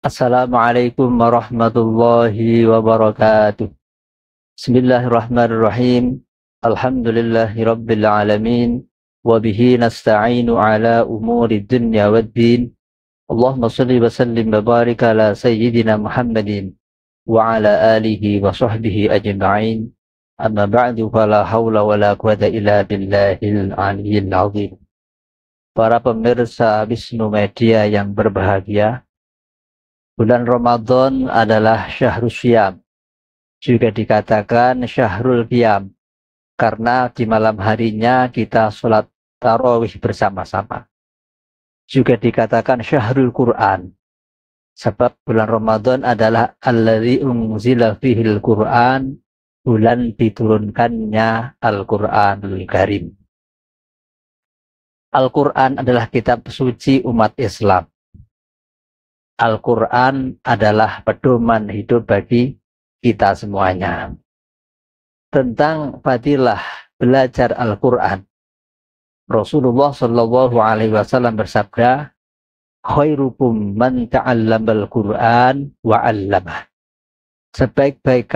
Assalamualaikum warahmatullahi wabarakatuh. Bismillahirrahmanirrahim. Alhamdulillahi rabbil alamin. Wabihi nasta'inu ala umuri dunya waddin. Allahumma salli wa sallim wa barik ala sayyidina Muhammadin wa ala alihi wa sahbihi ajma'in. Amma ba'du fala hawla wa la quwata illa billahil aliyyil azim. Para pemirsa Wisnu Media yang berbahagia, bulan Ramadan adalah syahrul syiyam, juga dikatakan syahrul qiyam, karena di malam harinya kita sholat tarawih bersama-sama. Juga dikatakan syahrul Quran, sebab bulan Ramadan adalah alladzi unzila fihil Quran, bulan diturunkannya Al-Quranul Karim. Al-Quran adalah kitab suci umat Islam. Al-Quran adalah pedoman hidup bagi kita semuanya. Tentang fadilah belajar Al-Quran, Rasulullah Shallallahu Alaihi Wasallam bersabda, khairukum man ta'allamal Quran wa 'allamah. Sebaik-baik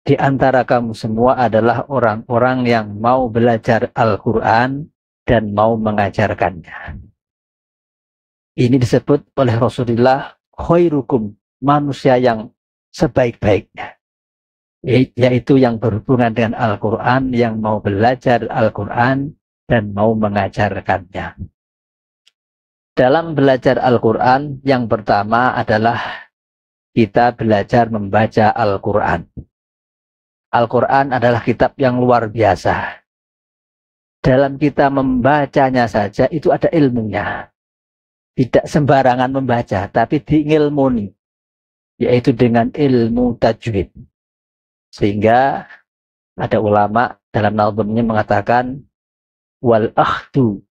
di antara kamu semua adalah orang-orang yang mau belajar Al-Quran dan mau mengajarkannya. Ini disebut oleh Rasulullah khairukum, manusia yang sebaik-baiknya, yaitu yang berhubungan dengan Al-Quran, yang mau belajar Al-Quran dan mau mengajarkannya. Dalam belajar Al-Quran, yang pertama adalah kita belajar membaca Al-Quran. Al-Quran adalah kitab yang luar biasa. Dalam kita membacanya saja itu ada ilmunya. Tidak sembarangan membaca, tapi diilmuni, yaitu dengan ilmu tajwid. Sehingga ada ulama dalam nazmnya mengatakan, wal akhdu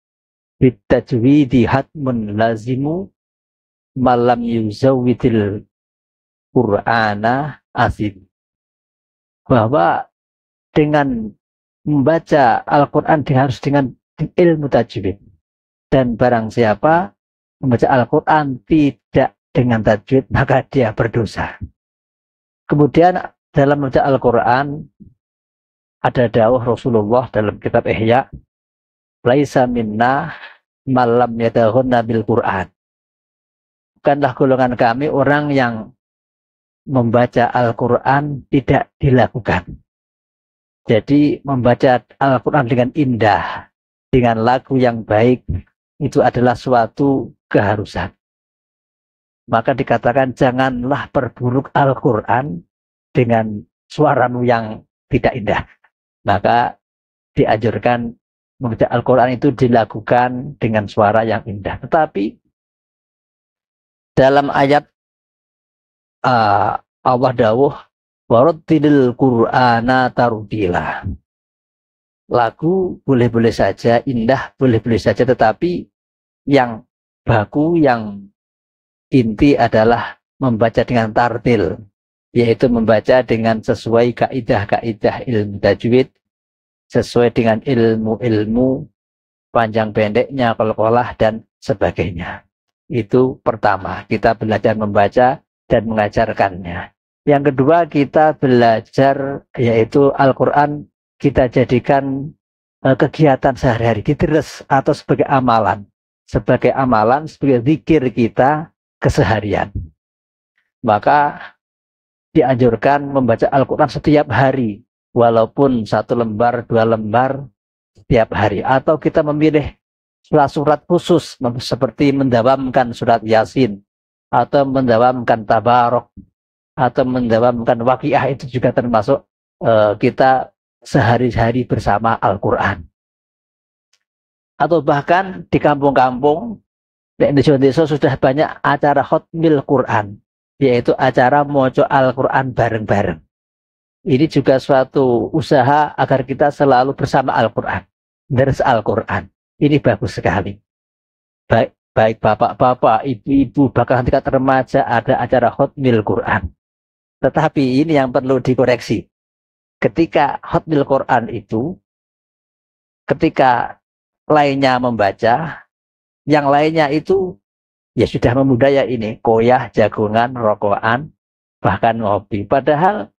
bit tajwidi hatmun lazimu malam yuzawwidil Qur'ana azim. Bahwa dengan membaca Al-Quran harus dengan ilmu tajwid. Dan barang siapa membaca Al-Quran tidak dengan tajwid, maka dia berdosa. Kemudian dalam membaca Al-Quran ada dawuh Rasulullah dalam kitab Ihya, laisa minna malam yadahunna bil Quran. Bukanlah golongan kami orang yang membaca Al-Quran tidak dilakukan. Jadi membaca Al-Quran dengan indah, dengan lagu yang baik, itu adalah suatu keharusan. Maka dikatakan janganlah perburuk Al-Quran dengan suaramu yang tidak indah. Maka dianjurkan membaca Al-Quran itu dilakukan dengan suara yang indah. Tetapi dalam ayat Allah dawuh warattilil Qur'ana tartila. Lagu boleh-boleh saja, indah boleh-boleh saja, tetapi yang baku, yang inti adalah membaca dengan tartil, yaitu membaca dengan sesuai kaidah-kaidah ilmu tajwid, sesuai dengan ilmu-ilmu panjang pendeknya, qalqalah dan sebagainya. Itu pertama, kita belajar membaca dan mengajarkannya. Yang kedua, kita belajar yaitu Al-Quran kita jadikan kegiatan sehari-hari, diteres atau sebagai amalan, sebagai zikir kita keseharian. Maka dianjurkan membaca Al-Quran setiap hari, walaupun 1 lembar, 2 lembar setiap hari, atau kita memilih surat-surat khusus seperti mendawamkan surat Yasin, atau mendawamkan Tabarok, atau mendawamkan Waqiah, itu juga termasuk kita sehari-hari bersama Al-Quran. Atau bahkan di kampung-kampung, di Indonesia sudah banyak acara khotmil Quran, yaitu acara moco Al-Quran bareng-bareng. Ini juga suatu usaha agar kita selalu bersama Al-Quran, deres Al-Quran. Ini bagus sekali. Baik bapak-bapak, ibu-ibu, bahkan tingkat remaja ada acara khotmil Quran. Tetapi ini yang perlu dikoreksi. Ketika khotmil Quran itu, ketika lainnya membaca, yang lainnya itu ya sudah membudaya ini, koyah, jagongan, rokokan, bahkan ngopi. Padahal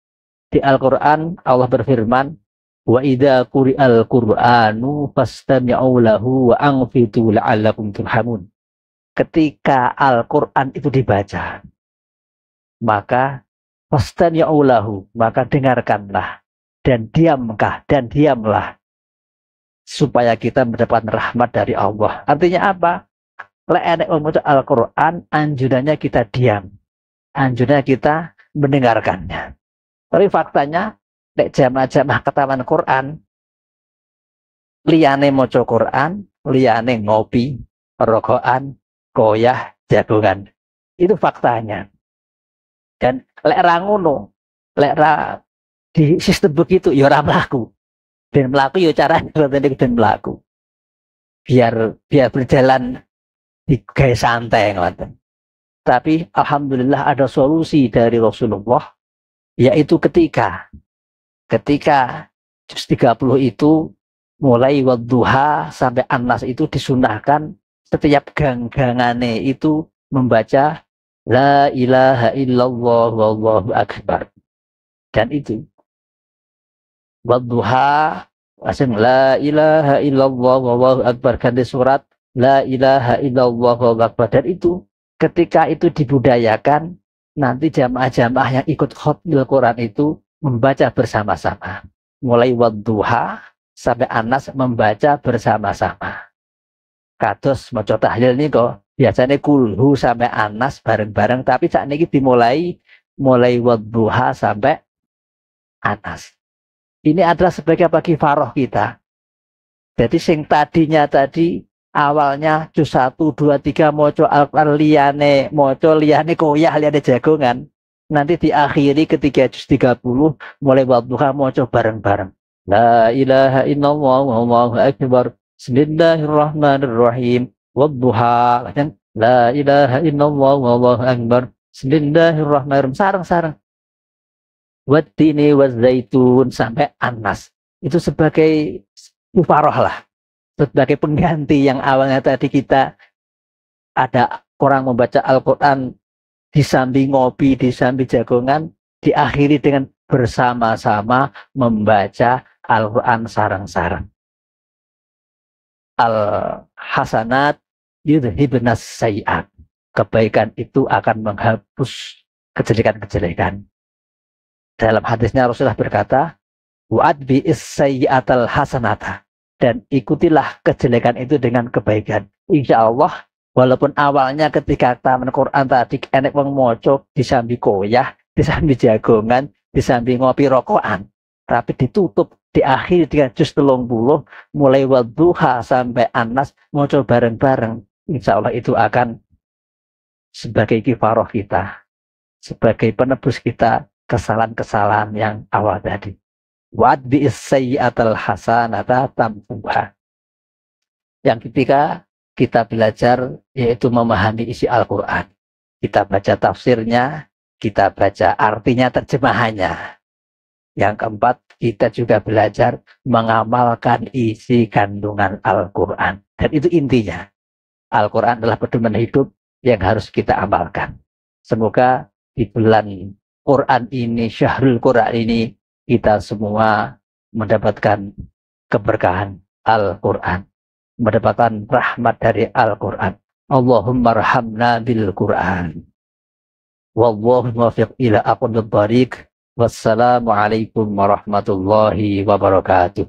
di Al-Quran Allah berfirman, wa idza quri'al Qur'anu fastami'u lahu wa anfitu la'allakum turhamun. Ketika Al-Quran itu dibaca, maka fastami'u lahu, maka dengarkanlah dan diamlah supaya kita mendapat rahmat dari Allah. Artinya apa? Lek enek membaca Al-Quran, anjurannya kita diam, anjurannya kita mendengarkannya. Tapi faktanya, lek jamaah-jamaah ketahuan Quran, liyane maca Quran, liyane ngopi, rokokan, koyah, jagongan. Itu faktanya. Dan lek ra ngono, lek ra di sistem begitu ya ora mlaku. Dan mlaku ya carane dan mlaku. Biar berjalan digawe santai ngoten. Tapi alhamdulillah ada solusi dari Rasulullah, yaitu ketika juz 30 itu mulai wadduha sampai An-Nas itu disunahkan setiap gangane itu membaca la ilaha illallah wallahu akbar. Dan itu wadduha asing la ilaha illallah wallahu akbar, ganti surat la ilaha illallah wallahu akbar. Dan itu ketika itu dibudayakan, nanti jamaah-jamaah yang ikut khatmil Quran itu membaca bersama-sama. Mulai wadduha sampai An-Nas membaca bersama-sama. Kados maca tahlil niko biasanya kulhu sampai An-Nas bareng-bareng, tapi saat ini dimulai wadduha sampai An-Nas. Ini adalah sebagai apa kifaroh kita. Jadi sing tadinya tadi awalnya juz 1, 2, 3 moco Al-Quran liyane koyah, liyane jagongan. Nanti diakhiri ketika juz 30 mulai wadduha moco bareng-bareng. La ilaha illallah wallahu akbar. Bismillahirrahmanirrahim. Wadduha. Dan la ilaha illallah wallahu akbar. Bismillahirrahmanirrahim. Sareng-sareng. Wattini wazzaitun sampai An-Nas. Itu sebagai mufaroh lah. Sebagai pengganti yang awalnya tadi kita ada orang membaca Al-Quran disambi ngopi, disambi jagongan, diakhiri dengan bersama-sama membaca Al-Quran sareng-sareng. Al-hasanat yudhibnas sayyi'at. Kebaikan itu akan menghapus kejelekan-kejelekan. Dalam hadisnya Rasulullah berkata, wa'adbi is-sayyi'atal hasanata. Dan ikutilah kejelekan itu dengan kebaikan. Insya Allah, walaupun awalnya ketika taman Quran tadi enek wong moco disambi koyah, disambi jagongan, disambi ngopi rokokan, tapi ditutup diakhiri dengan juz 30 mulai wadduha sampai An-Nas moco bareng-bareng. Insya Allah itu akan sebagai kifaroh kita, sebagai penebus kita kesalahan-kesalahan yang awal tadi. Wa'adbi is-sayyi'atal hasanata tamhuha. Yang ketika kita belajar yaitu memahami isi Al-Quran. Kita baca tafsirnya, kita baca artinya, terjemahannya. Yang keempat, kita juga belajar mengamalkan isi kandungan Al-Quran. Dan itu intinya. Al-Quran adalah pedoman hidup yang harus kita amalkan. Semoga di bulan Quran ini, Syahrul Quran ini, kita semua mendapatkan keberkahan Al-Quran, mendapatkan rahmat dari Al-Quran. Allahumma rahamna bil Quran. Wallahu muwaffiq ila aqwamit thariq. Wassalamualaikum warahmatullahi wabarakatuh.